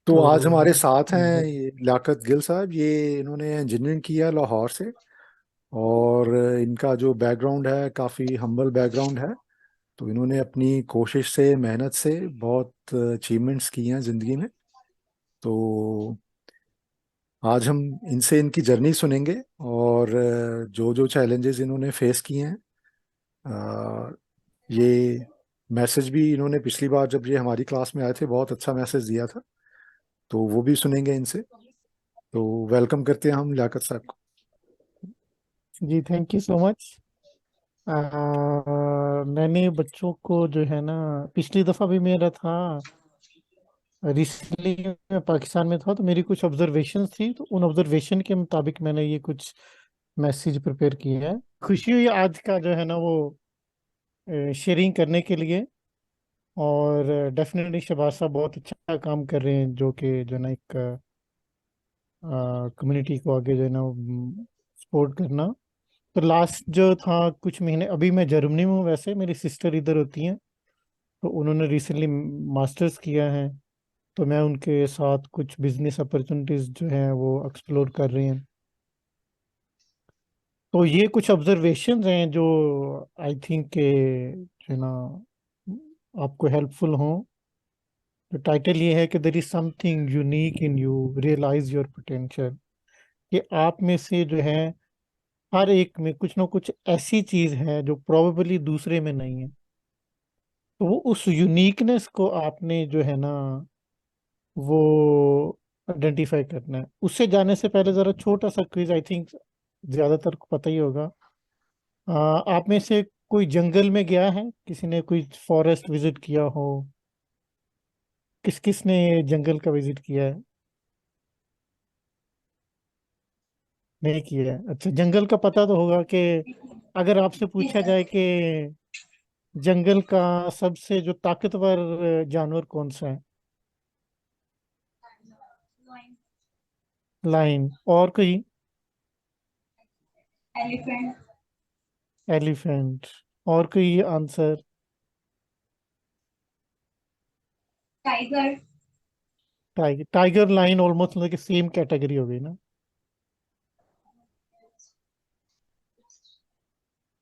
तो आज तो हमारे साथ हैं ब- ये लियाकत गिल साहब। ये इन्होंने इंजीनियरिंग किया लाहौर से। और इनका जो बैकग्राउंड है काफ़ी हम्बल बैकग्राउंड है। तो इन्होंने अपनी कोशिश से मेहनत से बहुत अचीवमेंट्स किए हैं ज़िंदगी में। तो आज हम इनसे इनकी जर्नी सुनेंगे और जो जो चैलेंजेस इन्होंने फेस किए हैं। अ, ये मैसेज भी इन्होंने पिछली बार जब ये हमारी क्लास में आए थे बहुत अच्छा मैसेज दिया था। तो वो भी सुनेंगे इनसे। तो वेलकम करते हैं हम लियाकत साहब को। जी थैंक यू सो मच। मैंने बच्चों को जो है ना, पिछली दफ़ा भी मेरा था, रिसेंटली मैं पाकिस्तान में था, तो मेरी कुछ ऑब्जर्वेशंस थी, तो उन ऑब्जर्वेशन के मुताबिक मैंने ये कुछ मैसेज प्रिपेयर किए हैं। खुशी हुई आज का जो है ना वो शेयरिंग करने के लिए। और डेफिनेटली शहबाज साहब बहुत अच्छा काम कर रहे हैं, जो कि जो है ना एक कम्युनिटी को आगे जो है ना सपोर्ट करना। तो लास्ट जो था कुछ महीने, अभी मैं जर्मनी में हूँ, वैसे मेरी सिस्टर इधर होती हैं, तो उन्होंने रिसेंटली मास्टर्स किया है। तो मैं उनके साथ कुछ बिजनेस अपॉर्चुनिटीज जो हैं वो एक्सप्लोर कर रहे हैं। तो ये कुछ ऑब्जर्वेशंस हैं जो आई थिंक के जो है ना आपको हेल्पफुल हों। तो टाइटल ये है कि there is something unique in you, realise your potential. कि आप में से जो है हर एक में कुछ ना कुछ ऐसी चीज है जो प्रोबेबली दूसरे में नहीं है। तो वो उस यूनिकनेस को आपने जो है ना वो आइडेंटिफाई करना है। उससे जाने से पहले जरा छोटा सा क्विज, आई थिंक ज्यादातर को पता ही होगा। आप में से कोई जंगल में गया है? किसी ने कोई फॉरेस्ट विजिट किया हो? किस किस ने जंगल का विजिट किया है? नहीं किया है? अच्छा, जंगल का पता तो होगा कि अगर आपसे पूछा जाए कि जंगल का सबसे जो ताकतवर जानवर कौन सा है? लाइन। और कोई? एलिफेंट। एलिफेंट। और कोई answer? Tiger. Tiger. Tiger line almost मतलब कि सेम कैटेगरी हो गई ना।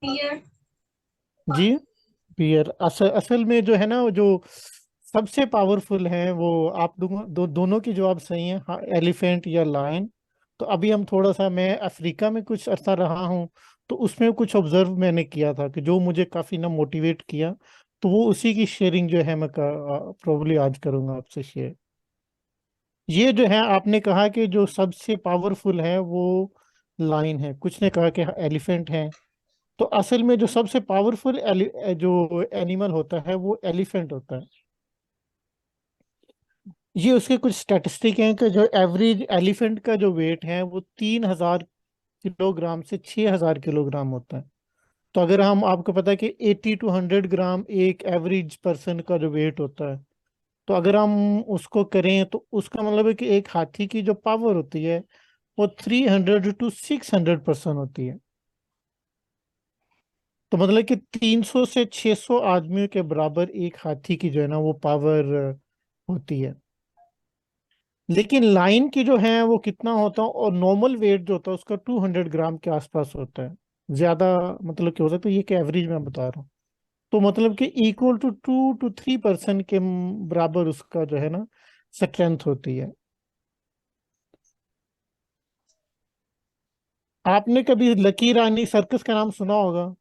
डियर। जी। बियर। असल असल में जो है ना वो जो सबसे पावरफुल है वो, आप दोनों की जवाब सही है, हाँ, एलिफेंट या लायन। तो अभी हम थोड़ा सा, मैं अफ्रीका में कुछ अर्सा रहा हूँ, तो उसमें कुछ ऑब्जर्व मैंने किया था कि जो मुझे काफी ना मोटिवेट किया। तो वो उसी की शेयरिंग जो है मैं प्रोबली आज करूंगा आपसे शेयर। ये जो है आपने कहा कि जो सबसे पावरफुल है वो लाइन है, कुछ ने कहा कि एलिफेंट है। तो असल में जो सबसे पावरफुल जो एनिमल होता है वो एलिफेंट होता है। ये उसके कुछ स्टैटिस्टिक हैं कि जो एवरेज एलिफेंट का जो वेट है वो 3,000 किलोग्राम से 6,000 किलोग्राम होता है। तो अगर हम, आपको पता है कि 80 to 100 ग्राम एक एवरेज पर्सन का जो वेट होता है, तो अगर हम उसको करें तो उसका मतलब है कि एक हाथी की जो पावर होती है वो 300 to 600% होती है। तो मतलब कि 300 से 600 आदमियों के बराबर एक हाथी की जो है ना वो पावर होती है। लेकिन लाइन की जो है वो कितना होता है, और नॉर्मल वेट जो होता है उसका 200 ग्राम के आसपास होता है। ज्यादा मतलब क्या होता है, तो ये कि एवरेज मैं बता रहा हूँ। तो मतलब कि इक्वल टू 2 to 3% के बराबर उसका जो है ना स्ट्रेंथ होती है। आपने कभी लकी रानी सर्कस का नाम सुना होगा,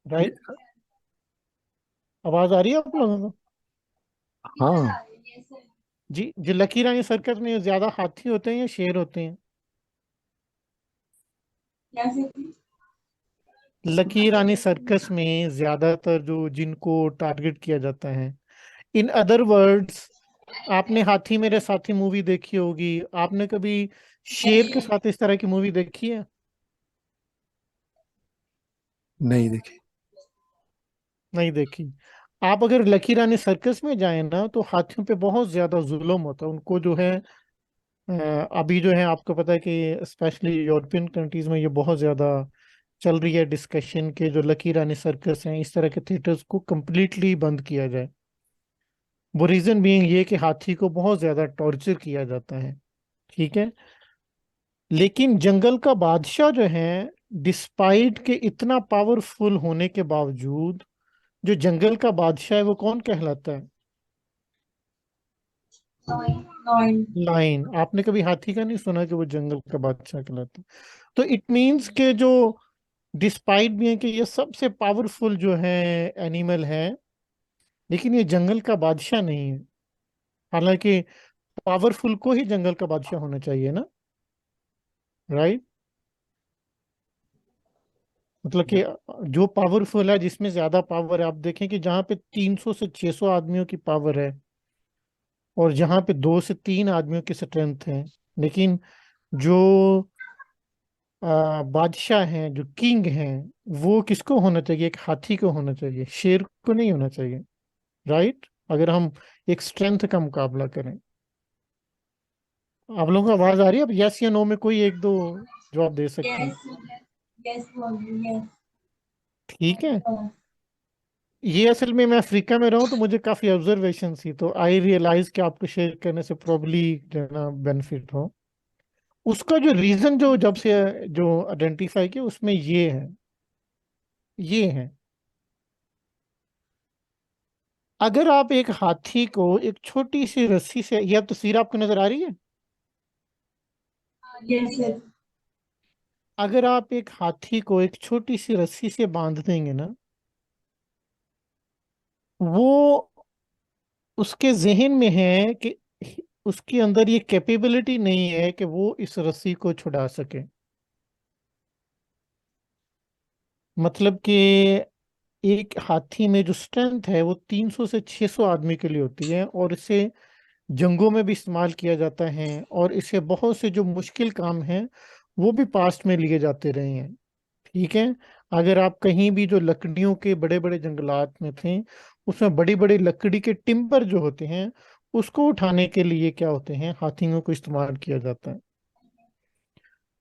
ये- राइट? आवाज आ रही है आप लोगों को? इधर हाँ। आ रही है सर। जी, जो लकी रानी सर्कस में ज्यादा हाथी होते हैं या शेर होते हैं? कैसे? लकी रानी सर्कस में ज्यादातर जो जिनको टारगेट किया जाता है, इन अदर वर्ड्स, आपने हाथी मेरे साथी मूवी देखी होगी, आपने कभी शेर के साथ इस तरह की मूवी देखी है? नहीं देखी। नहीं देखी। आप अगर लकी रानी सर्कस में जाएं ना, तो हाथियों पे बहुत ज्यादा जुल्म होता है उनको जो है। अभी जो है आपको पता है कि स्पेशली यूरोपियन कंट्रीज में ये बहुत ज्यादा चल रही है डिस्कशन के जो लकी रानी सर्कस हैं, इस तरह के थिएटर्स को कंप्लीटली बंद किया जाए। वो रीजन बीइंग ये कि हाथी को बहुत ज्यादा टॉर्चर किया जाता है। ठीक है। लेकिन जंगल का बादशाह जो है, डिस्पाइट के इतना पावरफुल होने के बावजूद, जो जंगल का बादशाह है वो कौन कहलाता है? Lion. लाइन। आपने कभी हाथी का नहीं सुना कि वो जंगल का बादशाह कहलाता है? तो इट मीन्स के जो डिस्पाइट भी है कि ये सबसे पावरफुल जो है एनिमल है, लेकिन ये जंगल का बादशाह नहीं है। हालांकि पावरफुल को ही जंगल का बादशाह होना चाहिए ना, राइट? मतलब कि जो पावरफुल है, जिसमें ज्यादा पावर है, आप देखें कि जहां पे 300 से 600 आदमियों की पावर है और जहां पे 2 से 3 आदमियों की स्ट्रेंथ है, लेकिन जो बादशाह हैं, जो किंग हैं, वो किसको होना चाहिए? एक हाथी को होना चाहिए, शेर को नहीं होना चाहिए, राइट? अगर हम एक स्ट्रेंथ का मुकाबला करें। आप लोगों को आवाज आ रही है? अब यस या नो में कोई एक दो जवाब दे सकते Yes. हैं। Yes, Mom. Yes. ठीक है। Oh. ये असल में मैं अफ्रीका में रहूं तो मुझे काफी ऑब्जर्वेशन थी, तो आई रियलाइज कि आपको शेयर करने से प्रॉब्ली जो है ना बेनिफिट हो। उसका जो रीजन जो जब से जो आइडेंटिफाई किया उसमें ये है, अगर आप एक हाथी को एक छोटी सी रस्सी से, यह तस्वीर आपको नजर आ रही है? Yes, yes. अगर आप एक हाथी को एक छोटी सी रस्सी से बांध देंगे ना, वो उसके जहन में है कि उसके अंदर ये कैपेबिलिटी नहीं है कि वो इस रस्सी को छुड़ा सके। मतलब कि एक हाथी में जो स्ट्रेंथ है वो 300 से 600 आदमी के लिए होती है, और इसे जंगों में भी इस्तेमाल किया जाता है, और इसे बहुत से जो मुश्किल काम हैं वो भी पास्ट में लिए जाते रहे हैं। ठीक है। अगर आप कहीं भी जो लकड़ियों के बड़े बड़े जंगलात में थे, उसमें बड़ी बड़ी लकड़ी के टिम्बर जो होते हैं, उसको उठाने के लिए क्या होते हैं, हाथियों को इस्तेमाल किया जाता है।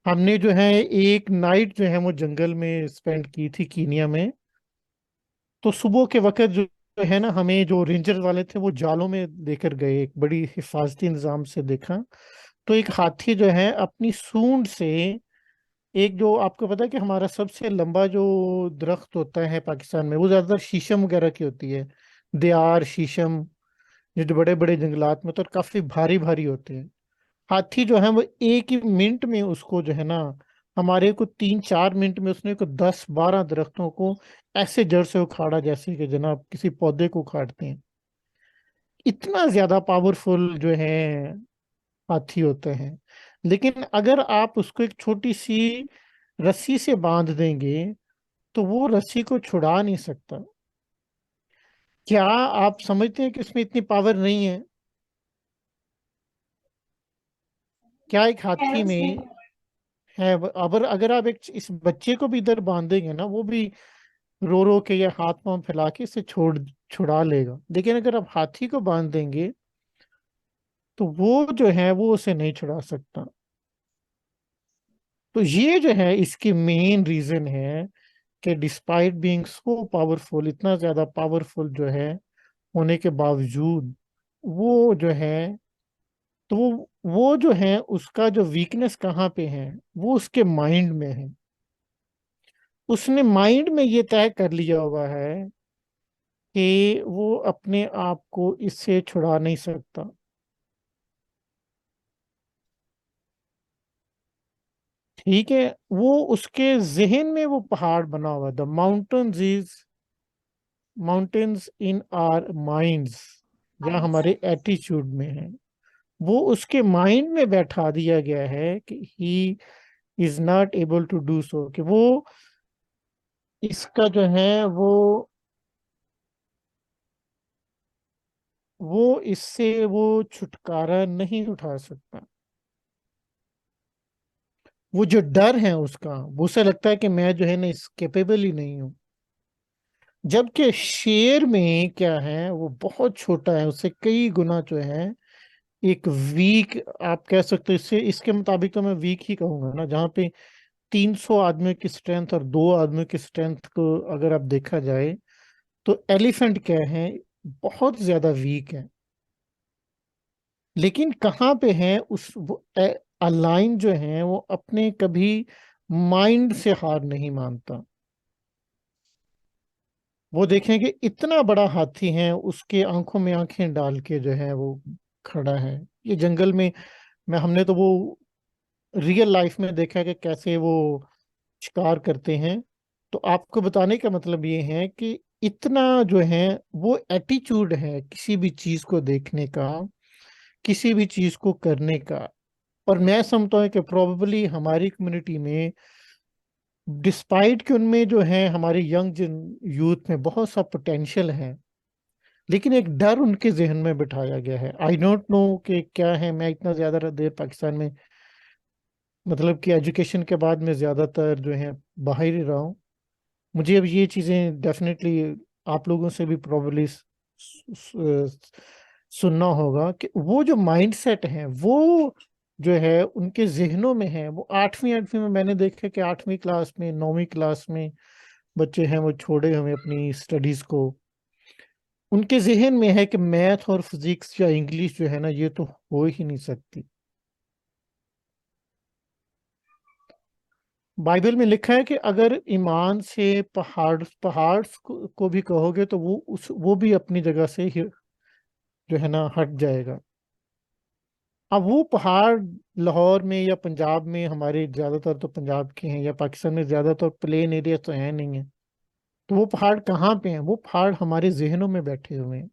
हमने जो है एक नाइट जो है वो जंगल में स्पेंड की थी कीनिया में। तो सुबह के वक्त जो है ना, हमें जो रेंजर वाले थे वो जालों में लेकर गए, एक बड़ी हिफाजती निजाम से देखा। तो एक हाथी जो है अपनी सूंड से, एक जो आपको पता है कि हमारा सबसे लंबा जो दरख्त होता है पाकिस्तान में, वो ज्यादातर शीशम वगैरह की होती है, देयार शीशम, ये जो बड़े बड़े जंगलात में तो काफी भारी भारी होते हैं। हाथी जो है वो एक ही मिनट में उसको जो है ना, हमारे को 3-4 मिनट में उसने को 10-12 दरख्तों को ऐसे जड़ से उखाड़ा जैसे कि जनाब किसी पौधे को उखाड़ते हैं। इतना ज्यादा पावरफुल जो है हाथी होते हैं। लेकिन अगर आप उसको एक छोटी सी रस्सी से बांध देंगे तो वो रस्सी को छुड़ा नहीं सकता। क्या आप समझते हैं कि इसमें इतनी पावर नहीं है? क्या एक हाथी Yes, yes. में है? अगर अगर आप एक इस बच्चे को भी इधर बांधेंगे ना, वो भी रो रो के या हाथ पांव फैला के इसे छुड़ा लेगा। लेकिन अगर आप हाथी को बांध देंगे तो वो जो है वो उसे नहीं छुड़ा सकता। तो ये जो है इसकी मेन रीजन है कि डिस्पाइट बीइंग सो पावरफुल, इतना ज्यादा पावरफुल जो है होने के बावजूद, वो जो है, तो वो जो है उसका जो वीकनेस कहाँ पे है, वो उसके माइंड में है। उसने माइंड में ये तय कर लिया हुआ है कि वो अपने आप को इससे छुड़ा नहीं सकता। ठीक है। वो उसके जहन में वो पहाड़ बना हुआ, the mountains in are minds, या हमारे एटीट्यूड में है। वो उसके माइंड में बैठा दिया गया है कि he is not able to do so, कि वो इसका जो है वो इससे वो छुटकारा नहीं उठा सकता। वो जो डर है उसका, वो उसे लगता है कि मैं जो है ना इस कैपेबल ही नहीं हूँ। जबकि शेर में क्या है, वो बहुत छोटा है, उससे कई गुना जो है एक वीक, आप कह सकते हो, इससे इसके मुताबिक तो मैं वीक ही कहूंगा ना, जहाँ पे 300 आदमियों की स्ट्रेंथ और 2 आदमियों की स्ट्रेंथ को अगर आप देखा जाए तो एलिफेंट क्या है, बहुत ज्यादा वीक है। लेकिन कहाँ पे है उस वो अलाइन जो है वो अपने कभी माइंड से हार नहीं मानता। वो देखें कि इतना बड़ा हाथी है, उसके आंखों में आंखें डाल के जो है वो खड़ा है। ये जंगल में हमने तो वो रियल लाइफ में देखा है कि कैसे वो शिकार करते हैं। तो आपको बताने का मतलब ये है कि इतना जो है वो एटीट्यूड है किसी भी चीज को देखने का, किसी भी चीज को करने का। और मैं समझता हूँ कि प्रोबेबली हमारी कम्युनिटी में, डिस्पाइट कि उनमें जो है हमारे यंग यूथ में बहुत सा पोटेंशियल है, लेकिन एक डर उनके जहन में बिठाया गया है। आई डोंट नो कि क्या है। मैं इतना ज्यादा देर पाकिस्तान में, मतलब कि एजुकेशन के बाद में ज्यादातर जो है बाहर ही रहा हूँ। मुझे अब ये चीजें डेफिनेटली आप लोगों से भी प्रोबेबली सुनना होगा कि वो जो माइंडसेट है वो जो है उनके जहनों में है। वो आठवीं आठवीं में मैंने देखा कि 8वीं क्लास में, 9वीं क्लास में बच्चे हैं वो छोड़े हुए अपनी स्टडीज को। उनके जहन में है कि मैथ और फिजिक्स या इंग्लिश जो है ना ये तो हो ही नहीं सकती। बाइबल में लिखा है कि अगर ईमान से पहाड़ को भी कहोगे तो वो भी अपनी जगह से ही जो है ना हट जाएगा। अब वो पहाड़ लाहौर में या पंजाब में, हमारे ज्यादातर तो पंजाब के हैं, या पाकिस्तान में ज्यादातर प्लेन एरिया तो है नहीं है। तो वो पहाड़ कहाँ पे हैं? वो पहाड़ हमारे जहनों में बैठे हुए हैं।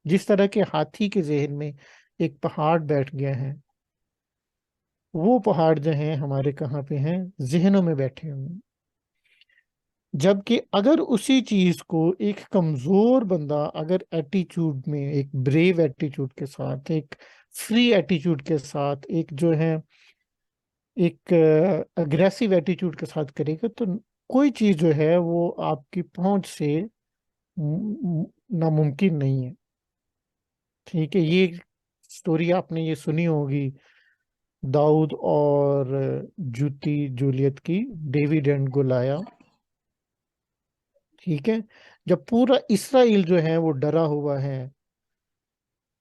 जिस तरह के हाथी के जहन में एक पहाड़ बैठ गया है, वो पहाड़ जो हैं हमारे कहाँ पे हैं? जहनों में बैठे हुए हैं। जबकि अगर उसी चीज को एक कमजोर बंदा अगर एटीट्यूड में, एक ब्रेव एटीट्यूड के साथ, एक फ्री एटीट्यूड के साथ, एक जो है एक अग्रेसिव एटीट्यूड के साथ करेगा, तो कोई चीज जो है वो आपकी पहुंच से नामुमकिन नहीं है। ठीक है। ये स्टोरी आपने ये सुनी होगी, दाऊद और जूती जूलियत की, डेविड एंड गोलाया। ठीक है। जब पूरा इसराइल जो है वो डरा हुआ है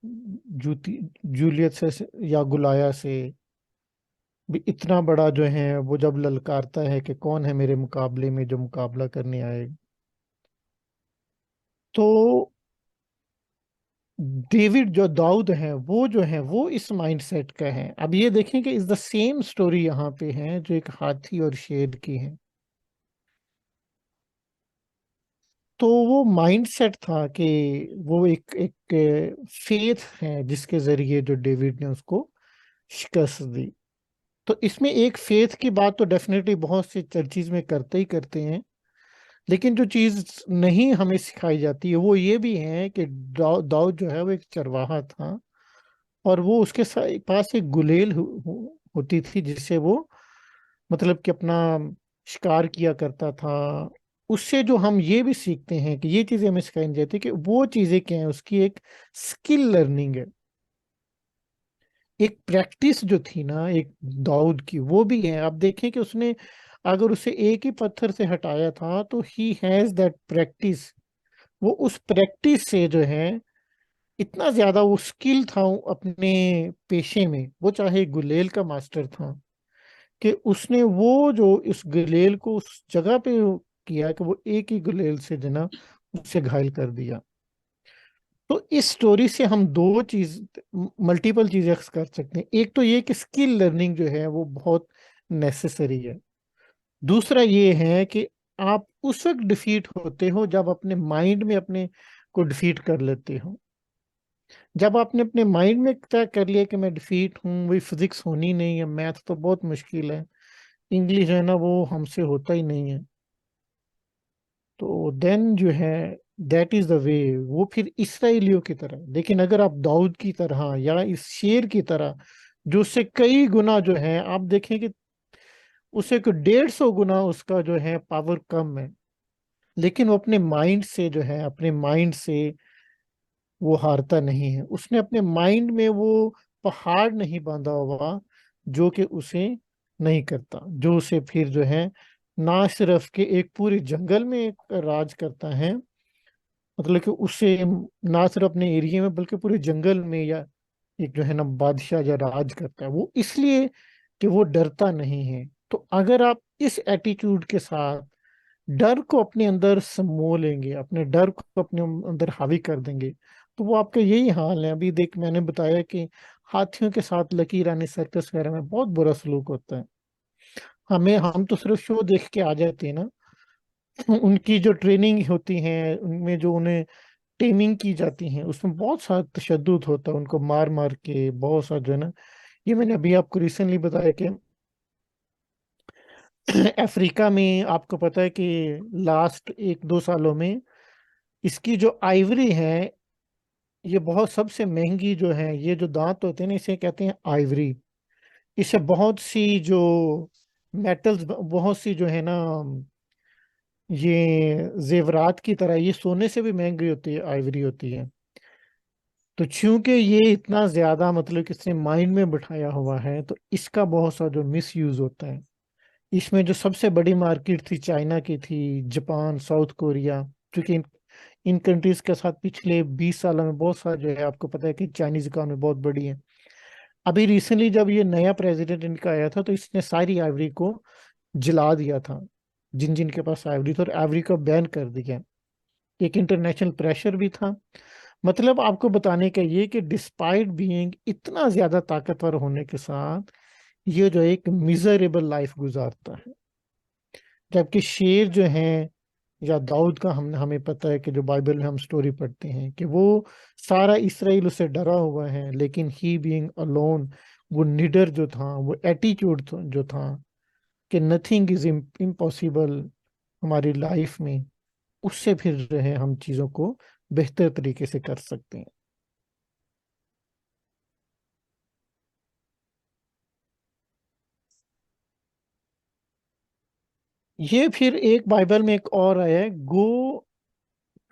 जूती जूलियत से या गुलाया से, भी इतना बड़ा जो है वो जब ललकारता है कि कौन है मेरे मुकाबले में जो मुकाबला करने आएगा, तो डेविड जो दाऊद है वो जो है वो इस माइंडसेट का है। अब ये देखें कि इज द सेम स्टोरी यहाँ पे है जो एक हाथी और शेर की है। तो वो माइंडसेट था कि वो एक एक फेथ है जिसके जरिए जो डेविड ने उसको शिकस्त दी। तो इसमें एक फेथ की बात तो डेफिनेटली बहुत सी चर्चिज में करते ही करते हैं, लेकिन जो चीज नहीं हमें सिखाई जाती है वो ये भी है कि दाऊद जो है वो एक चरवाहा था, और वो उसके पास एक गुलेल होती थी जिससे वो मतलब कि अपना शिकार किया करता था। उससे जो हम ये भी सीखते हैं कि ये चीजें हमें सिखाई नहीं जाती कि वो चीजें क्या है, उसकी एक स्किल लर्निंग है, एक प्रैक्टिस जो थी ना एक दाऊद की वो भी है। आप देखें कि उसने अगर उसे एक ही पत्थर से हटाया था तो ही हैज दैट प्रैक्टिस। वो उस प्रैक्टिस से जो है इतना ज्यादा वो स्किल था अपने पेशे में, वो चाहे गुलेल का मास्टर था, कि उसने वो जो इस गुलेल को उस जगह पे किया कि वो एक ही गुलेल से जना उसे घायल कर दिया। तो इस स्टोरी से हम दो चीज, मल्टीपल चीजें कर सकते हैं। एक तो ये कि स्किल लर्निंग जो है वो बहुत नेसेसरी है। दूसरा ये है कि आप उस वक्त डिफीट होते हो जब अपने माइंड में अपने को डिफीट कर लेते हो। जब आपने अपने माइंड में तय कर लिया कि मैं डिफीट हूँ, वही फिजिक्स होनी नहीं है, मैथ तो बहुत मुश्किल है, इंग्लिश है ना वो हमसे होता ही नहीं है, तो देन जो है दैट इज द वे। वो फिर इसराइलियों की तरह। लेकिन अगर आप दाऊद की तरह या इस शेर की तरह, जो उससे कई गुना जो है, आप देखें कि उसे को 150 गुना उसका जो है पावर कम है, लेकिन वो अपने माइंड से जो है, अपने माइंड से वो हारता नहीं है। उसने अपने माइंड में वो पहाड़ नहीं बांधा हुआ जो कि उसे नहीं करता, जो उसे फिर जो है ना सिर्फ के एक पूरे जंगल में एक राज करता है, मतलब कि उससे ना सिर्फ अपने एरिया में बल्कि पूरे जंगल में या एक जो है ना बादशाह या राज करता है, वो इसलिए कि वो डरता नहीं है। तो अगर आप इस एटीट्यूड के साथ डर को अपने अंदर समो लेंगे, अपने डर को अपने अंदर हावी कर देंगे, तो वो आपका यही हाल है। अभी देख, मैंने बताया कि हाथियों के साथ लकीर रानी सर्कस वगैरह में बहुत बुरा सलूक होता है। हम तो सिर्फ शो देख के आ जाते हैं ना। उनकी जो ट्रेनिंग होती है, उनमें जो उन्हें टेमिंग की जाती है, उसमें बहुत सारा तशद्दुद होता है, उनको मार मार के बहुत सारा जो है ना। ये मैंने अभी आपको रिसेंटली बताया कि अफ्रीका में आपको पता है कि लास्ट 1-2 सालों में इसकी जो आइवरी है, ये बहुत सबसे महंगी जो है, ये जो दांत होते हैं ना, इसे कहते हैं आइवरी। इससे बहुत सी जो मेटल्स, बहुत सी जो है ना, ये जेवरात की तरह, ये सोने से भी महंगी होती है, आइवरी होती है। तो चूंकि ये इतना ज्यादा मतलब कि इसने माइंड में बिठाया हुआ है, तो इसका बहुत सा जो मिस यूज होता है। इसमें जो सबसे बड़ी मार्केट थी चाइना की थी, जापान, साउथ कोरिया, क्योंकि इन कंट्रीज के साथ पिछले 20 सालों में बहुत सारा जो है, आपको पता है कि चाइनीज इकॉनमी बहुत बड़ी है। अभी रिसेंटली जब ये नया प्रेसिडेंट इनका आया था, तो इसने सारी आइवरी को जला दिया था, जिन जिन के पास आइवरी था, और आइवरी को बैन कर दिया। एक इंटरनेशनल प्रेशर भी था। मतलब आपको बताने का ये कि डिस्पाइट बीइंग इतना ज्यादा ताकतवर होने के साथ, ये जो एक मिजरेबल लाइफ गुजारता है। जबकि शेर जो है, या दाऊद का, हम हमें पता है कि जो बाइबल में हम स्टोरी पढ़ते हैं कि वो सारा इसराइल उससे डरा हुआ है, लेकिन ही बीइंग अलोन, वो निडर जो था, वो एटीट्यूड जो था कि नथिंग इज इम्पॉसिबल हमारी लाइफ में, उससे फिर जो है हम चीजों को बेहतर तरीके से कर सकते हैं। ये फिर एक बाइबल में एक और आया है, go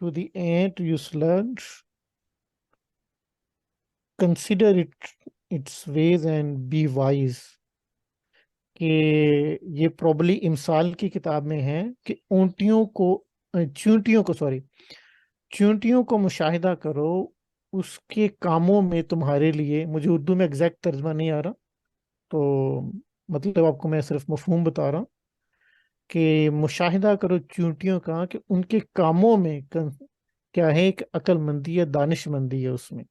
to the ant you sluggards, consider its ways and be wise. कि ये प्रॉब्ली इमसाल की किताब में है कि चूंटियों को, सॉरी, चूंटियों को मुशाहिदा करो, उसके कामों में तुम्हारे लिए, मुझे उर्दू में एग्जैक्ट तर्जमा नहीं आ रहा, तो मतलब आपको मैं सिर्फ मफहूम बता रहा हूँ कि मुशाहिदा करो चूंटियों का, कि उनके कामों में क्या है, एक अक्लमंदी है, दानिशमंदी है उसमें।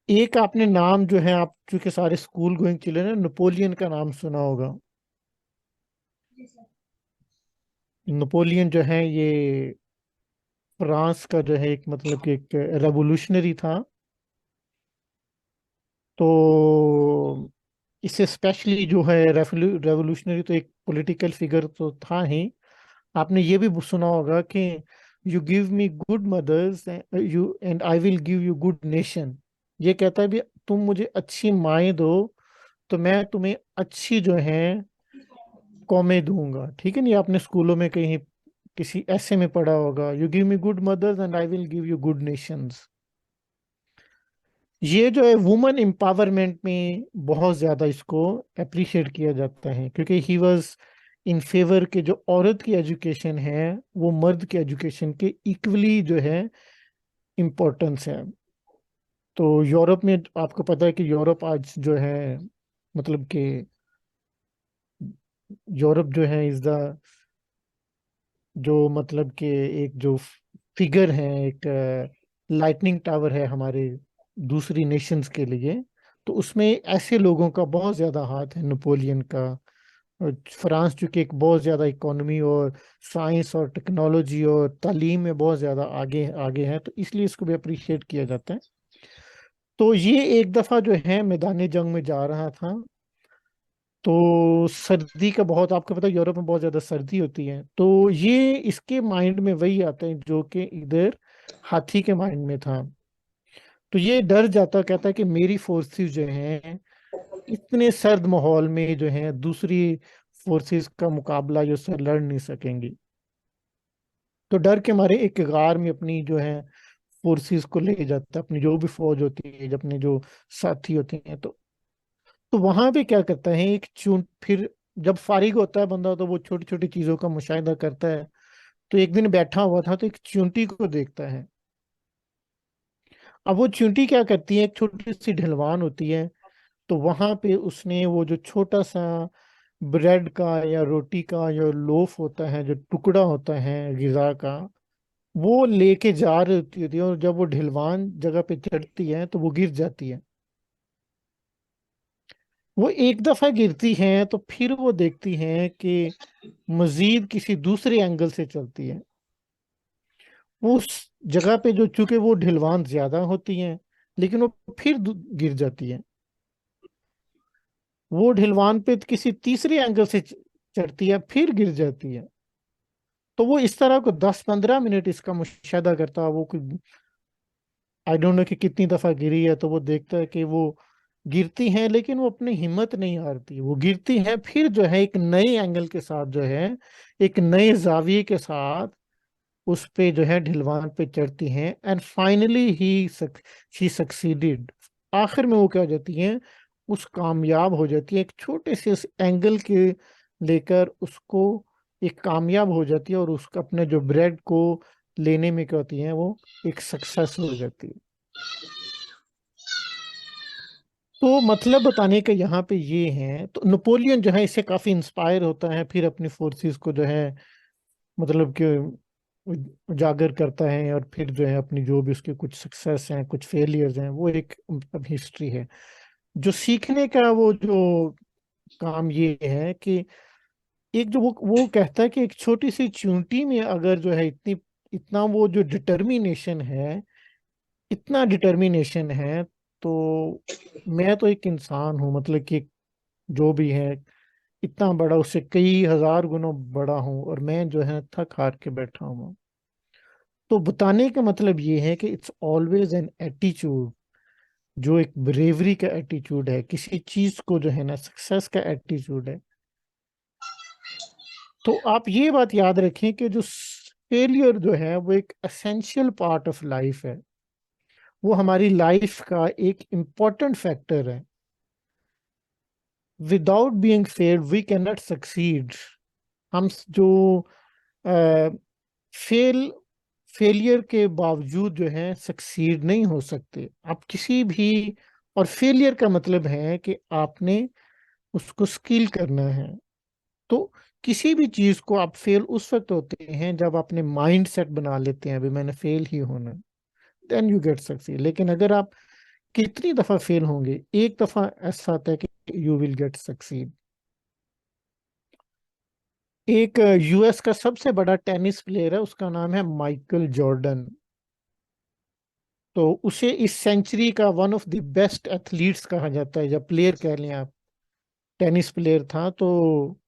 एक आपने नाम जो है, आप चूंकि सारे स्कूल गोइंग चिल्ड्रन है, नेपोलियन का नाम सुना होगा। Yes, sir. नेपोलियन जो है, ये फ्रांस का जो है एक मतलब कि एक रेवोल्यूशनरी था। तो इससे स्पेशली जो है, रेवोल्यूशनरी तो एक पॉलिटिकल फिगर तो था ही। आपने ये भी सुना होगा कि you give me good mothers you and I will give you good nation. ये कहता है भी, तुम मुझे अच्छी माएँ दो, तो मैं तुम्हें अच्छी जो है कौमें दूंगा। ठीक है, नहीं आपने स्कूलों में कहीं किसी ऐसे में पढ़ा होगा, you give me good mothers and I will give you good Nations. ये जो है वुमेन एम्पावरमेंट में बहुत ज्यादा इसको अप्रिशिएट किया जाता है, क्योंकि ही वाज इन फेवर के जो औरत की एजुकेशन है, वो मर्द की एजुकेशन के इक्वली जो है इम्पोर्टेंस है। तो यूरोप में आपको पता है कि यूरोप आज जो है, मतलब कि यूरोप जो है इज द, जो मतलब कि एक जो फिगर है, एक लाइटनिंग टावर है हमारे दूसरी नेशंस के लिए। तो उसमें ऐसे लोगों का बहुत ज्यादा हाथ है, नेपोलियन का। और फ्रांस जो कि एक बहुत ज्यादा इकोनॉमी और साइंस और टेक्नोलॉजी और तालीम में बहुत ज्यादा आगे आगे है, तो इसलिए इसको भी अप्रिशिएट किया जाता है। तो ये एक दफा जो है मैदान जंग में जा रहा था, तो सर्दी का बहुत, आपको पता है यूरोप में बहुत ज्यादा सर्दी होती है, तो ये इसके माइंड में वही आता है जो कि इधर हाथी के माइंड में था। तो ये डर जाता, कहता है कि मेरी फोर्सेस जो हैं इतने सर्द माहौल में जो है दूसरी फोर्सेस का मुकाबला जो सर लड़ नहीं सकेंगी। तो डर के मारे एक गार में अपनी जो है फोर्सेस को ले जाता है, अपनी जो भी फौज होती है, अपने जो साथी होते हैं। तो तो वहां पे क्या करता है, एक चून फिर जब फारिग होता है बंदा तो वो छोटी छोटी चीजों का मुशाहिदा करता है। तो एक दिन बैठा हुआ था तो एक चींटी को देखता है। अब वो चींटी क्या करती है, एक छोटी सी ढलवान होती है, तो वहां पे उसने वो जो छोटा सा ब्रेड का या रोटी का या लोफ होता है, जो टुकड़ा होता है गिजा का, वो लेके जा रही होती है, और जब वो ढलवान जगह पे चढ़ती है तो वो गिर जाती है। वो एक दफा गिरती हैं तो फिर वो देखती हैं कि मजीद किसी दूसरे एंगल से चलती है। वो उस जगह पे जो चूंकि वो ढलवान ज्यादा होती हैं, लेकिन वो फिर गिर जाती है। वो ढलवान पे किसी तीसरे एंगल से चढ़ती है, फिर गिर जाती है। तो वो इस तरह को 10-15 मिनट इसका मुशाहिदा करता है। वो आई डोंट नो कि कितनी दफा गिरी है, तो वो देखता है कि वो गिरती हैं लेकिन वो अपनी हिम्मत नहीं हारती, वो गिरती हैं फिर जो है एक नए एंगल के साथ जो है, एक नए जाविये के साथ उस पे जो है ढलवान पे चढ़ती हैं, एंड फाइनली शी सक्सीडेड। आखिर में वो क्या हो जाती हैं, उस कामयाब हो जाती है, एक छोटे से उस एंगल के लेकर उसको एक कामयाब हो जाती है, और उसका अपने जो ब्रेड को लेने में क्या होती है, वो एक सक्सेस हो जाती है। तो मतलब बताने का यहाँ पे ये है, तो नेपोलियन जो है इससे काफी इंस्पायर होता है, फिर अपनी फोर्सेस को जो है मतलब कि उजागर करता है, और फिर जो है अपनी जो भी उसके कुछ सक्सेस हैं कुछ फेलियर्स हैं, वो एक मतलब हिस्ट्री है। जो सीखने का वो जो काम ये है कि एक जो वो कहता है कि एक छोटी सी चींटी में अगर जो है इतनी इतना वो जो डिटर्मिनेशन है, इतना डिटर्मिनेशन है, तो मैं तो एक इंसान हूँ, मतलब कि जो भी है इतना बड़ा, उससे कई हजार गुना बड़ा हूँ, और मैं जो है थक हार के बैठा हूँ। तो बताने का मतलब ये है कि इट्स ऑलवेज एन एटीट्यूड, जो एक ब्रेवरी का एटीट्यूड है, किसी चीज को जो है ना सक्सेस का एटीट्यूड है। तो आप ये बात याद रखें कि जो फेलियर जो है वो एक एसेंशियल पार्ट ऑफ लाइफ है, वो हमारी लाइफ का एक इम्पोर्टेंट फैक्टर है। Without being failed we can not succeed. हम जो फेल फेलियर के बावजूद जो है सक्सीड नहीं हो सकते आप किसी भी। और फेलियर का मतलब है कि आपने उसको स्किल करना है। तो किसी भी चीज को आप फेल उस वक्त होते हैं जब आपने माइंड सेट बना लेते हैं अभी मैंने फेल ही होना, देन यू गेट सक्सीड। लेकिन अगर आप कितनी दफा फेल होंगे, एक दफा ऐसा आता है कि यू विल गेट सक्सीड। एक यूएस का सबसे बड़ा टेनिस प्लेयर है, उसका नाम है माइकल जॉर्डन। तो उसे इस सेंचुरी का one of the best athletes कहा जाता है, या प्लेयर कह लें आप। टेनिस प्लेयर था, तो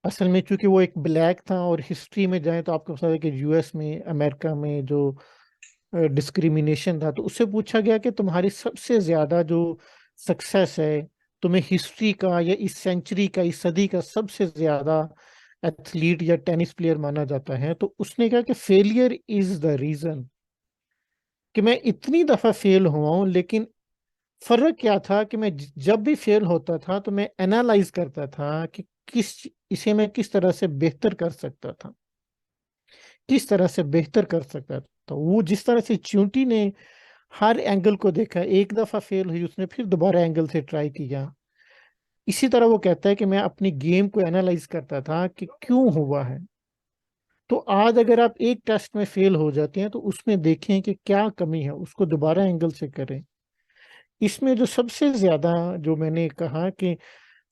असल में चूंकि वो एक ब्लैक था, और हिस्ट्री में जाए तो आपको पता है कि यूएस में अमेरिका में जो डिस्क्रिमिनेशन था, तो उससे पूछा गया कि तुम्हारी सबसे ज्यादा जो सक्सेस है, तुम्हें हिस्ट्री का या इस सेंचुरी का, इस सदी का सबसे ज्यादा एथलीट या टेनिस प्लेयर माना जाता है, तो उसने कहा कि फेलियर इज द रीजन, कि मैं इतनी दफा फेल हुआ हूं, लेकिन फर्क क्या था कि मैं जब भी फेल होता था तो मैं एनालाइज करता था कि किस इसे मैं किस तरह से बेहतर कर सकता था, किस तरह से बेहतर कर सकता था। तो वो जिस तरह से चींटी ने हर एंगल को देखा, एक दफा फेल हुई उसने फिर दोबारा एंगल से ट्राई किया, इसी तरह वो कहता है कि मैं अपनी गेम को एनालाइज करता था कि क्यों हुआ है। तो आज अगर आप एक टेस्ट में फेल हो जाते हैं तो उसमें देखें कि क्या कमी है, उसको दोबारा एंगल से करें। इसमें जो सबसे ज्यादा जो मैंने कहा कि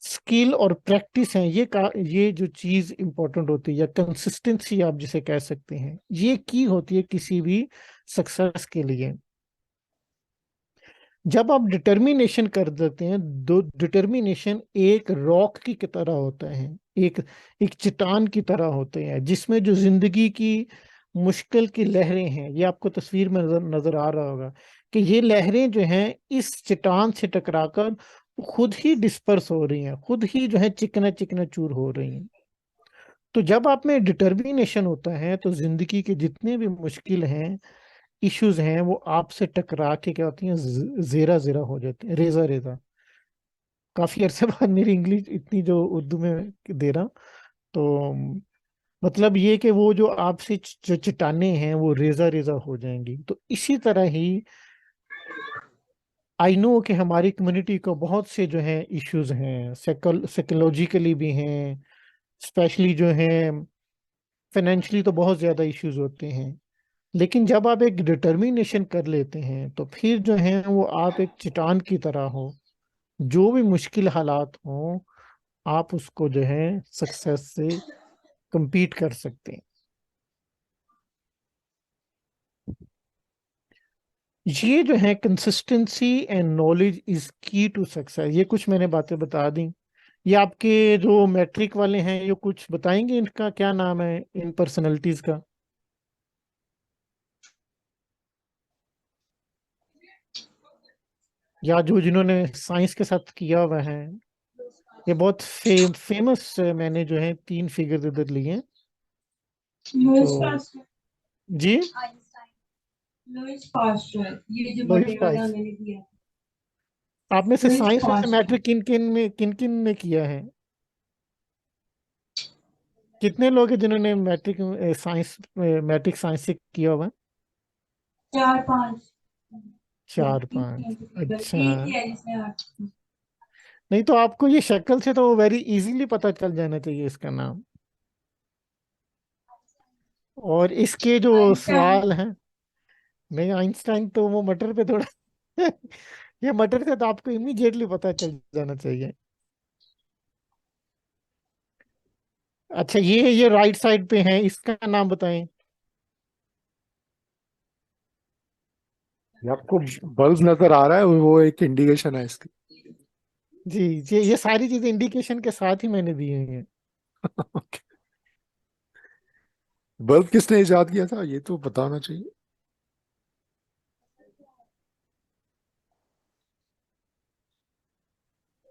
स्किल और प्रैक्टिस है, ये जो चीज इंपॉर्टेंट होती है, या कंसिस्टेंसी आप जिसे कह सकते हैं, ये की होती है किसी भी सक्सेस के लिए। जब आप डिटर्मिनेशन कर देते हैं, दो डिटर्मिनेशन एक रॉक की तरह होता है, एक एक चट्टान की तरह होते हैं, जिसमें जो जिंदगी की मुश्किल की लहरें हैं, ये आपको तस्वीर में नजर आ रहा होगा कि ये लहरें जो हैं इस चट्टान से टकराकर खुद ही डिस्पर्स हो रही हैं, खुद ही जो है चिकना चिकना चूर हो रही हैं। तो जब आप में डिटर्मिनेशन होता है तो जिंदगी के जितने भी मुश्किल हैं, इश्यूज हैं, वो आपसे टकरा के क्या होती हैं, जेरा जेरा हो जाती हैं, रेजा रेजा। काफी अरसे बाद मेरी इंग्लिश इतनी जो उर्दू में दे रहा। तो मतलब ये कि वो जो आपसे जो चट्टाने हैं वो रेजा रेजा हो जाएंगी। तो इसी तरह ही आई नो कि हमारी कम्युनिटी को बहुत से जो हैं इश्यूज हैं, साइकोलॉजिकली भी हैं, स्पेशली जो हैं फाइनेंशियली तो बहुत ज्यादा इश्यूज होते हैं। लेकिन जब आप एक डिटर्मिनेशन कर लेते हैं तो फिर जो है वो आप एक चट्टान की तरह हो, जो भी मुश्किल हालात हों आप उसको जो है सक्सेस से compete कर सकते हैं। ये जो है कंसिस्टेंसी एंड नॉलेज इज की टू सक्सेस, ये कुछ मैंने बातें बता दी। ये आपके जो मैट्रिक वाले हैं ये कुछ बताएंगे इनका क्या नाम है इन पर्सनैलिटीज का, या जो जिन्होंने साइंस के साथ किया हुआ है। ये बहुत फेमस मैंने जो है 3 फिगर इधर लिए हैं। लुईस तो पास्चर। जी, आइंस्टाइन। लुईस पास्चर, ये जो लोहित बर्थडे वाला प्राइस। मैंने दिया। आप में से लुईस साइंस वाले पास्चर। मैट्रिक किन किन ने किया है? कितने लोग हैं जिन्होंने मैट्रिक साइंस मैट्रिक साइंस से किया हुआ है? 4-5। 4-5, अच्छा। एक ही है जिसने 8। नहीं तो आपको ये शक्ल से तो वेरी इजीली पता चल जाना चाहिए इसका नाम। और इसके जो आइंस्टाइन। सवाल हैं, नहीं आइंस्टाइन तो वो मटर पे थोड़ा ये मटर से तो आपको इमीडिएटली पता चल जाना चाहिए। अच्छा, ये राइट साइड पे है, इसका नाम बताएं। ये आपको बल्ब नजर आ रहा है, वो एक इंडिकेशन है इसकी। जी, ये सारी चीजें इंडिकेशन के साथ ही मैंने दी हुई हैं। बल्ब किसने इजाद किया था ये तो बताना चाहिए।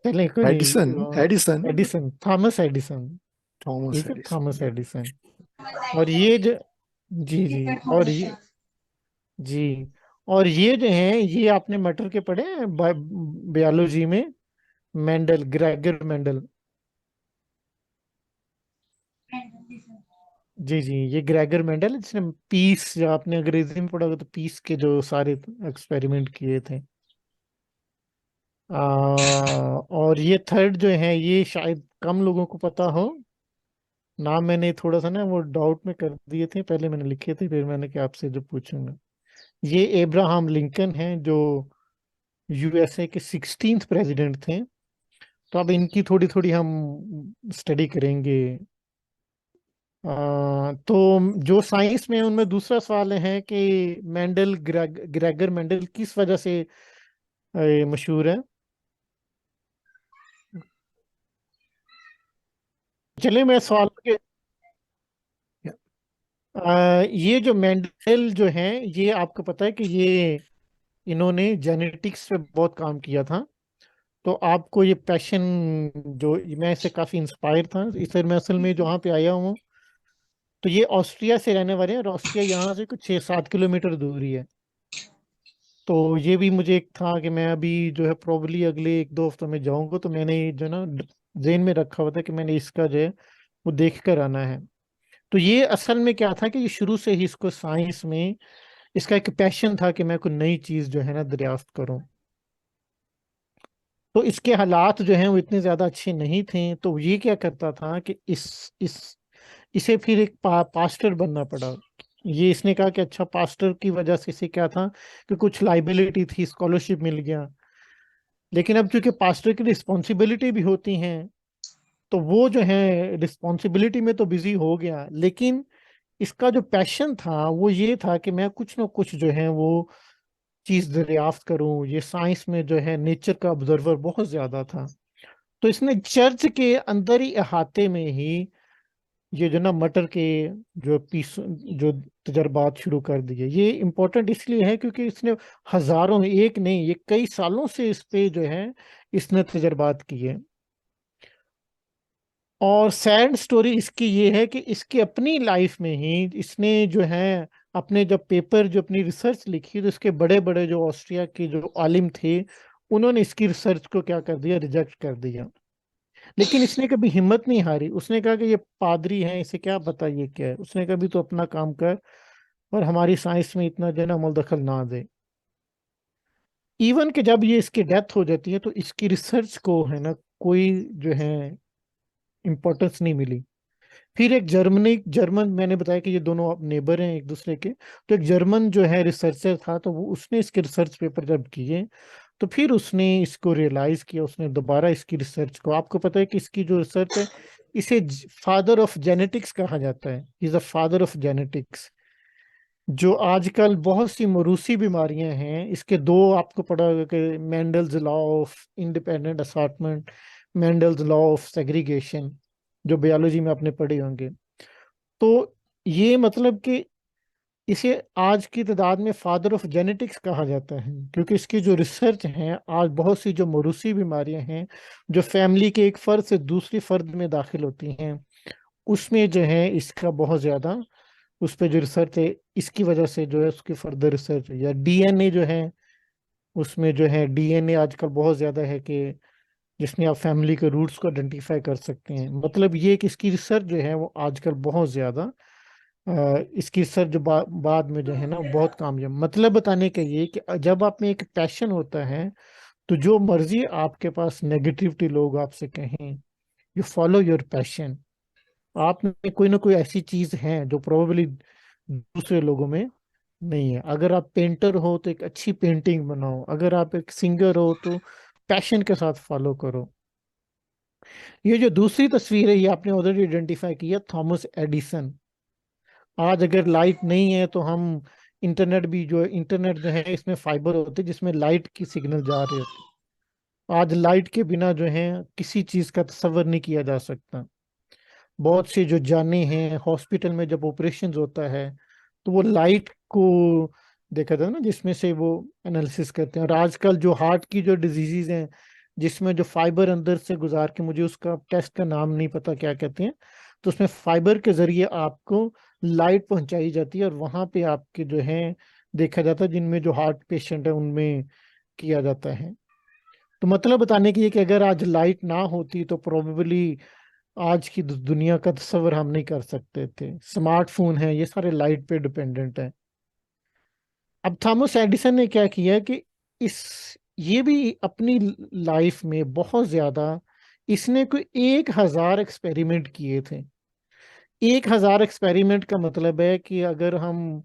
चले कोई एडिसन। एडिसन। नहीं, एडिसन, थॉमस एडिसन। थॉमस ठीक है, एडिसन। Thomas Edison. और ये जो, जी जी, और ये, जी, और ये जो है ये आपने मटर के पढ़े हैं बायोलॉजी में, मेंडल, ग्रेगर मेंडल। जी जी, ये ग्रेगर मेंडल जिसने पीस, जो आपने अंग्रेजी में पढ़ा होगा तो पीस के जो सारे एक्सपेरिमेंट किए थे। और ये थर्ड जो है ये शायद कम लोगों को पता हो। नाम मैंने थोड़ा सा ना वो डाउट में कर दिए थे, पहले मैंने लिखे थे फिर मैंने कि आपसे जो पूछूंगा। ये एब्राहम लिंकन हैं जो यूएसए के 16th प्रेसिडेंट थे। तो अब इनकी थोड़ी थोड़ी हम स्टडी करेंगे। तो जो साइंस में उनमें दूसरा सवाल है कि मेंडल, ग्रेगर मेंडल किस वजह से मशहूर है। चलिए मैं सवाल के, ये जो मेंडल जो है ये आपको पता है कि ये इन्होंने जेनेटिक्स पे बहुत काम किया था। तो आपको ये पैशन, जो मैं इससे काफी इंस्पायर था, इसे मैं असल में जहाँ पे आया हूँ तो ये ऑस्ट्रिया से रहने वाले हैं और ऑस्ट्रिया यहाँ से कुछ 6-7 किलोमीटर दूरी है। तो ये भी मुझे एक था कि मैं अभी जो है प्रोबली अगले 1-2 हफ्तों में जाऊंगा, तो मैंने जो है ना जेन में रखा हुआ था कि मैंने इसका जो है वो देख कर आना है। तो ये असल में क्या था कि ये शुरू से ही इसको साइंस में इसका एक पैशन था कि मैं कोई नई चीज जो है ना दरियाफ्त करूं। तो इसके हालात जो हैं वो इतने ज्यादा अच्छे नहीं थे, तो ये क्या करता था कि इस इसे फिर एक पास्टर बनना पड़ा। ये इसने कहा कि अच्छा, पास्टर की वजह से इसे क्या था कि कुछ लाइबिलिटी थी, स्कॉलरशिप मिल गया। लेकिन अब चूंकि पास्टर की रिस्पॉन्सिबिलिटी भी होती हैं तो वो जो है रिस्पॉन्सिबिलिटी में तो बिजी हो गया, लेकिन इसका जो पैशन था वो ये था कि मैं कुछ ना कुछ जो है वो चीज दरियाफ्त करूं। ये साइंस में जो है नेचर का ऑब्जर्वर बहुत ज्यादा था। तो इसने चर्च के अंदर ही अहाते में ही ये जो ना मटर के जो पीस जो तजर्बात शुरू कर दिए। ये इम्पोर्टेंट इसलिए है क्योंकि इसने हजारों, एक नहीं ये कई सालों से इस पे जो है इसने तजर्बात किए। और सैड स्टोरी इसकी ये है कि इसकी अपनी लाइफ में ही इसने जो है अपने जब पेपर जो अपनी रिसर्च लिखी तो इसके बड़े बड़े जो ऑस्ट्रिया के जो आलिम थे उन्होंने इसकी रिसर्च को क्या कर दिया, रिजेक्ट कर दिया। लेकिन इसने कभी हिम्मत नहीं हारी, उसने कहा कि ये पादरी है, इसे क्या पता ये क्या है, उसने कभी तो अपना काम कर और हमारी साइंस में इतना जो है ना अमल दखल ना दे। इवन कि जब ये इसकी डेथ हो जाती है तो इसकी रिसर्च को है ना कोई जो है इम्पोर्टेंस नहीं मिली। फिर एक जर्मन, मैंने बताया कि ये दोनों नेबर हैं एक दूसरे के, तो एक जर्मन जो है रिसर्चर था, तो वो उसने इसके रिसर्च पेपर जब किए तो फिर उसने इसको रियलाइज किया, उसने दोबारा इसकी रिसर्च को, आपको पता है कि इसकी जो रिसर्च है इसे फादर ऑफ जेनेटिक्स कहा जाता है, is the father of genetics. जो आजकल बहुत सी मरूसी बीमारियां हैं, इसके दो आपको पढ़ा होगा कि Mendel's law of independent assortment, Mendel's law of segregation, जो बायोलॉजी में आपने पढ़े होंगे। तो ये मतलब कि इसे आज की तादाद में फादर ऑफ जेनेटिक्स कहा जाता है, क्योंकि इसकी जो रिसर्च है आज बहुत सी जो मरूसी बीमारियां हैं जो फैमिली के एक फर्द से दूसरी फर्द में दाखिल होती हैं, उसमें जो है इसका बहुत ज्यादा उस पे जो रिसर्च है इसकी वजह से जो है उसकी फर्दर रिसर्च, या डीएनए जो है उसमें जो है डीएनए आजकल बहुत ज्यादा है कि जिसमें आप फैमिली के रूट्स को आइडेंटिफाई कर सकते हैं। मतलब ये कि इसकी रिसर्च जो है वो आजकल बहुत ज्यादा इसकी रिसर्च जो बाद में जो है ना बहुत कामयाब। मतलब बताने का ये कि जब आप में एक पैशन होता है तो जो मर्जी आपके पास नेगेटिविटी लोग आपसे कहें, यू फॉलो योर पैशन। आप में कोई ना कोई ऐसी चीज है जो प्रोबेबली दूसरे लोगों में नहीं है। अगर आप पेंटर हो तो एक अच्छी पेंटिंग बनाओ, अगर आप एक सिंगर हो तो पैशन के साथ फॉलो करो। ये जो दूसरी तस्वीर है ये आपने ऑलरेडी आइडेंटिफाई किया, थॉमस एडिसन। आज अगर लाइट नहीं है तो हम इंटरनेट जो है इसमें फाइबर होते हैं जिसमें लाइट की सिग्नल जा रहे होते हैं। आज लाइट के बिना जो है किसी चीज का तस्वर नहीं किया जा सकता। बहुत से जो जाने हैं हॉस्पिटल में जब ऑपरेशन होता है तो वो लाइट को देखा था ना, जिसमें से वो एनालिसिस करते हैं। और आजकल जो हार्ट की जो डिजीजेज हैं जिसमें जो फाइबर अंदर से गुजार के, मुझे उसका टेस्ट का नाम नहीं पता क्या कहते हैं, तो उसमें फाइबर के जरिए आपको लाइट पहुंचाई जाती है और वहां पे आपके जो है देखा जाता है जिनमें जो हार्ट पेशेंट है उनमें किया जाता है। तो मतलब बताने की ये कि अगर आज लाइट ना होती तो प्रोबेबली आज की दुनिया का तस्वर हम नहीं कर सकते थे। स्मार्टफोन है, ये सारे लाइट पे डिपेंडेंट है। अब थॉमस एडिसन ने क्या किया कि इस ये भी अपनी लाइफ में बहुत ज्यादा, इसने कोई 1,000 एक्सपेरिमेंट किए थे। 1,000 एक्सपेरिमेंट का मतलब है कि अगर हम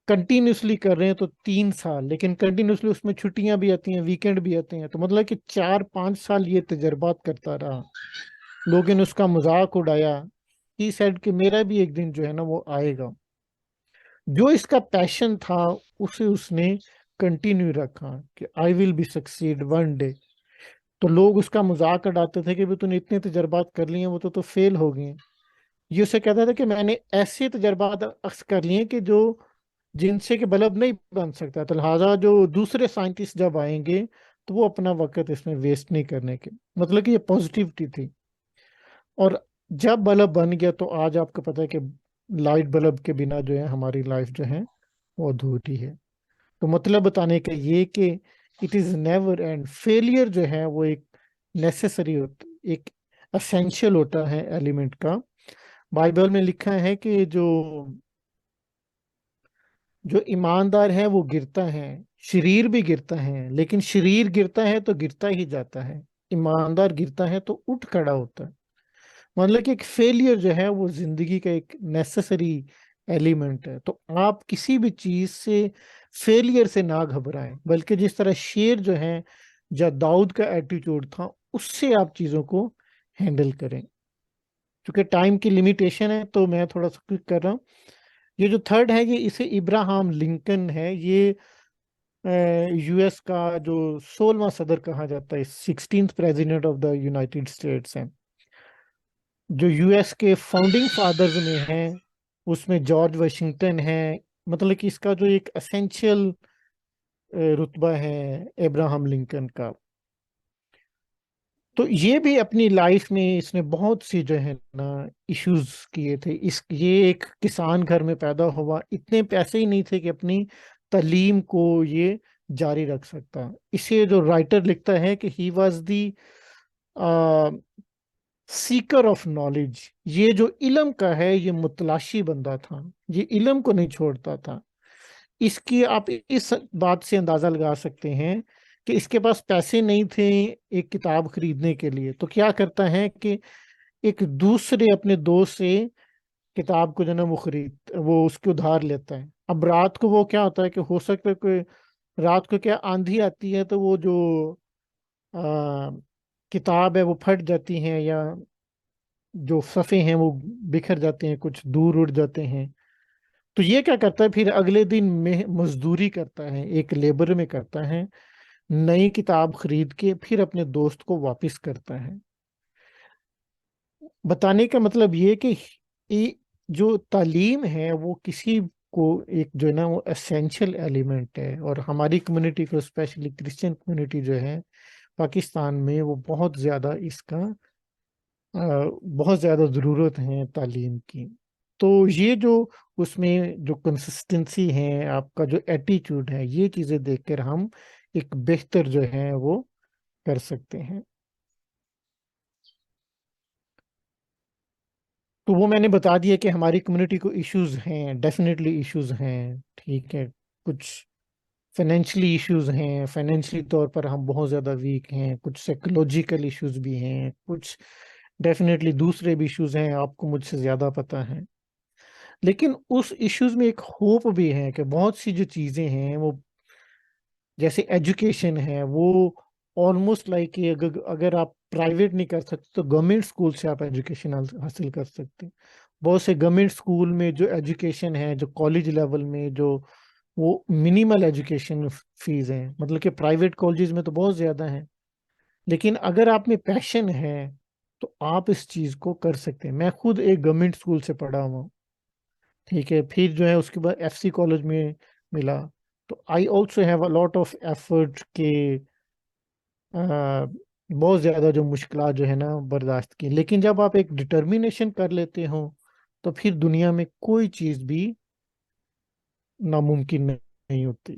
कंटिन्यूसली कर रहे हैं तो 3 साल, लेकिन कंटिन्यूसली उसमें छुट्टियां भी आती हैं, वीकेंड भी आते हैं, तो मतलब कि 4-5 साल ये तजर्बात करता रहा। लोगों ने उसका मजाक उड़ाया, ही सेड कि मेरा भी एक दिन जो है ना वो आएगा। जो इसका पैशन था उसे उसने कंटिन्यू रखा कि I will be succeed one day. तो लोग उसका मजाक उड़ाते थे कि भी तूने इतने तजर्बात कर लिए हैं, वो तो फेल हो गए। ये उसे कहता था कि मैंने ऐसे तजर्बात अक्स कर लिए कि जो जिनसे कि बल्ब नहीं बन सकता, तो लिहाजा जो दूसरे साइंटिस्ट जब आएंगे तो वो अपना वक्त इसमें वेस्ट नहीं करने के। मतलब कि ये पॉजिटिविटी थी। और जब बल्ब बन गया तो आज आपको पता है कि लाइट बल्ब के बिना जो है हमारी लाइफ जो है वो अधूरी है। तो मतलब बताने का ये कि it is never and, failure जो है वो एक नेसेसरी होता, एक असेंशियल होता है एलिमेंट का। बाइबल में लिखा है कि जो जो ईमानदार है वो गिरता है, शरीर भी गिरता है, लेकिन शरीर गिरता है तो गिरता ही जाता है, ईमानदार गिरता है तो उठ खड़ा होता है। मतलब कि एक फेलियर जो है वो जिंदगी का एक नेसेसरी एलिमेंट है। तो आप किसी भी चीज से फेलियर से ना घबराएं, बल्कि जिस तरह शेर जो है, जो दाऊद का एटीट्यूड था, उससे आप चीजों को हैंडल करें। क्योंकि टाइम की लिमिटेशन है तो मैं थोड़ा सा क्विक कर रहा हूँ। ये जो थर्ड है ये इसे इब्राहम लिंकन है, ये यूएस का जो 16वां सदर कहा जाता है, 16th president of the United states है। जो यूएस के फाउंडिंग फादर्स में हैं उसमें जॉर्ज वाशिंगटन है। मतलब कि इसका जो एक असेंशियल रुतबा है अब्राहम लिंकन का। तो ये भी अपनी लाइफ में इसने बहुत सी जो है ना इश्यूज किए थे। इस ये एक किसान घर में पैदा हुआ, इतने पैसे ही नहीं थे कि अपनी तालीम को ये जारी रख सकता। इसे जो राइटर लिखता है कि he was the Sikar of knowledge. ये जो इल्म का है ये मुतलाशी बंदा था, ये इल्म को नहीं छोड़ता था। इसकी आप इस बात से अंदाजा लगा सकते हैं कि इसके पास पैसे नहीं थे एक किताब खरीदने के लिए, तो क्या करता है कि एक दूसरे अपने दोस्त से किताब को जो है वो उसके उधार लेता है। अब रात को वो क्या होता है कि हो सकता है कोई रात को क्या आंधी आती है तो वो जो आ, किताब है वो फट जाती है, या जो सफ़े हैं वो बिखर जाते हैं, कुछ दूर उड़ जाते हैं। तो ये क्या करता है, फिर अगले दिन में मजदूरी करता है, एक लेबर में करता है, नई किताब खरीद के फिर अपने दोस्त को वापस करता है। बताने का मतलब ये कि जो तालीम है वो किसी को एक जो है ना वो एसेंशियल एलिमेंट है, और हमारी कम्युनिटी को स्पेशली क्रिश्चियन कम्युनिटी जो है पाकिस्तान में वो बहुत ज़्यादा इसका बहुत ज़्यादा ज़रूरत है तालीम की। तो ये जो उसमें जो कंसिस्टेंसी है, आपका जो एटीट्यूड है, ये चीज़ें देखकर हम एक बेहतर जो है वो कर सकते हैं। तो वो मैंने बता दिया कि हमारी कम्युनिटी को इश्यूज हैं, डेफिनेटली इश्यूज हैं, ठीक है। कुछ फाइनेंशियली इश्यूज हैं, फाइनेंशियली तौर पर हम बहुत ज़्यादा वीक हैं, कुछ साइकोलॉजिकल इश्यूज भी हैं, कुछ डेफिनेटली दूसरे भी इश्यूज हैं, आपको मुझसे ज़्यादा पता है। लेकिन उस इश्यूज में एक होप भी है कि बहुत सी जो चीज़ें हैं वो, जैसे एजुकेशन है, वो ऑलमोस्ट लाइक अगर अगर आप प्राइवेट नहीं कर सकते तो गवर्नमेंट स्कूल से आप एजुकेशन हासिल कर सकते हैं। बहुत से गवर्नमेंट स्कूल में जो एजुकेशन है, जो कॉलेज लेवल में जो वो मिनिमल एजुकेशन फीस है, मतलब कि प्राइवेट कॉलेजेस में तो बहुत ज़्यादा है। लेकिन अगर आप में पैशन है तो आप इस चीज़ को कर सकते हैं। मैं खुद एक गवर्नमेंट स्कूल से पढ़ा हुआ हूँ, ठीक है। फिर जो है उसके बाद एफसी कॉलेज में मिला। तो I also have a lot of effort के बहुत ज़्यादा जो मुश्किलात जो है ना बर्दाश्त की। लेकिन जब आप एक डिटर्मिनेशन कर लेते हो तो फिर दुनिया में कोई चीज़ भी नामुमकिन नहीं होती।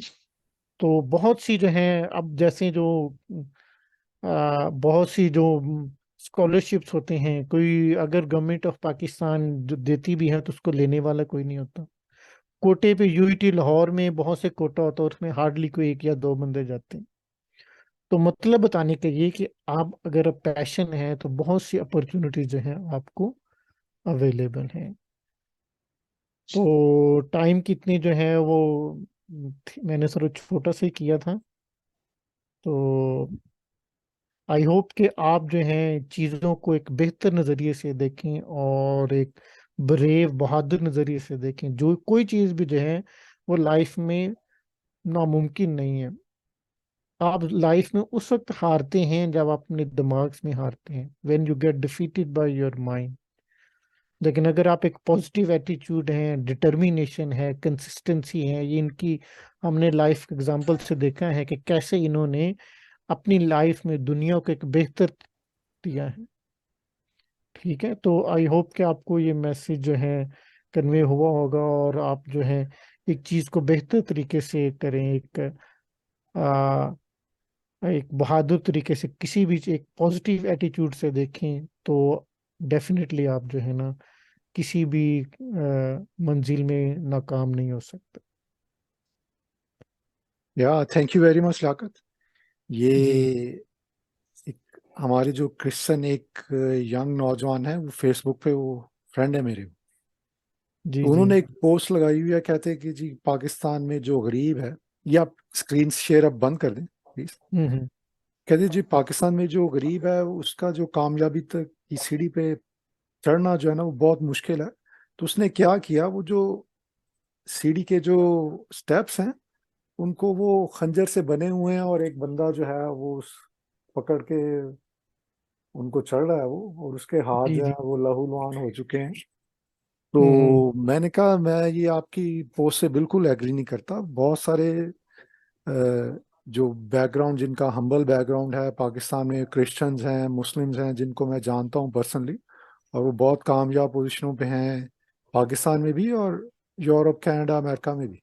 तो बहुत सी जो है, अब जैसे जो बहुत सी जो स्कॉलरशिप्स होते हैं, कोई अगर गवर्नमेंट ऑफ पाकिस्तान जो देती भी है तो उसको लेने वाला कोई नहीं होता। कोटे पे यूईटी लाहौर में बहुत से कोटा होता है, उसमें हार्डली कोई एक या दो बंदे जाते हैं। तो मतलब बताने का ये कि आप अगर पैशन है तो बहुत सी अपॉर्चुनिटीज जो है आपको अवेलेबल है। तो टाइम कितनी जो है वो मैंने सर छोटा सा ही किया था। तो आई होप कि आप जो है चीज़ों को एक बेहतर नज़रिए से देखें और एक ब्रेव बहादुर नज़रिए से देखें। जो कोई चीज़ भी जो है वो लाइफ में नामुमकिन नहीं है। आप लाइफ में उस वक्त हारते हैं जब आप अपने दिमाग में हारते हैं, when you get defeated by your mind. लेकिन अगर आप एक पॉजिटिव एटीट्यूड है, डिटर्मिनेशन है, कंसिस्टेंसी है, ये इनकी हमने लाइफ एग्जांपल से देखा है कि कैसे इन्होंने अपनी लाइफ में दुनिया को एक बेहतर दिया है, ठीक है। तो आई होप कि आपको ये मैसेज जो है कन्वे हुआ होगा, और आप जो है एक चीज़ को बेहतर तरीके से करें, एक बहादुर तरीके से, किसी भी एक पॉजिटिव एटीट्यूड से देखें तो डेफिनेटली आप जो है ना किसी भी मंजिल में नाकाम नहीं हो सकते। या थैंक यू वेरी मच लाकत। ये जी एक हमारे जो क्रिश्चियन एक यंग नौजवान है, वो फेसबुक पे वो फ्रेंड है मेरे। जी तो जी। उन्होंने एक पोस्ट लगाई हुई है, कहते हैं कि जी पाकिस्तान में जो गरीब है, ये आप स्क्रीन शेयर अब बंद कर दें प्लीज। हम्म। कहते हैं जी पाकिस्तान में जो गरीब है उसका जो कामयाबी तक की सीढ़ी पे चढ़ना जो है ना वो बहुत मुश्किल है। तो उसने क्या किया, वो जो सीढ़ी के जो स्टेप्स हैं उनको वो खंजर से बने हुए हैं, और एक बंदा जो है वो पकड़ के उनको चढ़ रहा है वो, और उसके हाथ जी जो है जी। वो लहूलुहान हो चुके हैं। हम्म। तो मैंने कहा मैं ये आपकी पोस्ट से बिल्कुल एग्री नहीं करता। बहुत सारे जो बैकग्राउंड, जिनका हम्बल बैकग्राउंड है पाकिस्तान में, क्रिश्चियंस हैं, मुस्लिम्स हैं, जिनको मैं जानता हूँ पर्सनली, और वो बहुत कामयाब पोजीशनों पे हैं पाकिस्तान में भी और यूरोप कनाडा अमेरिका में भी।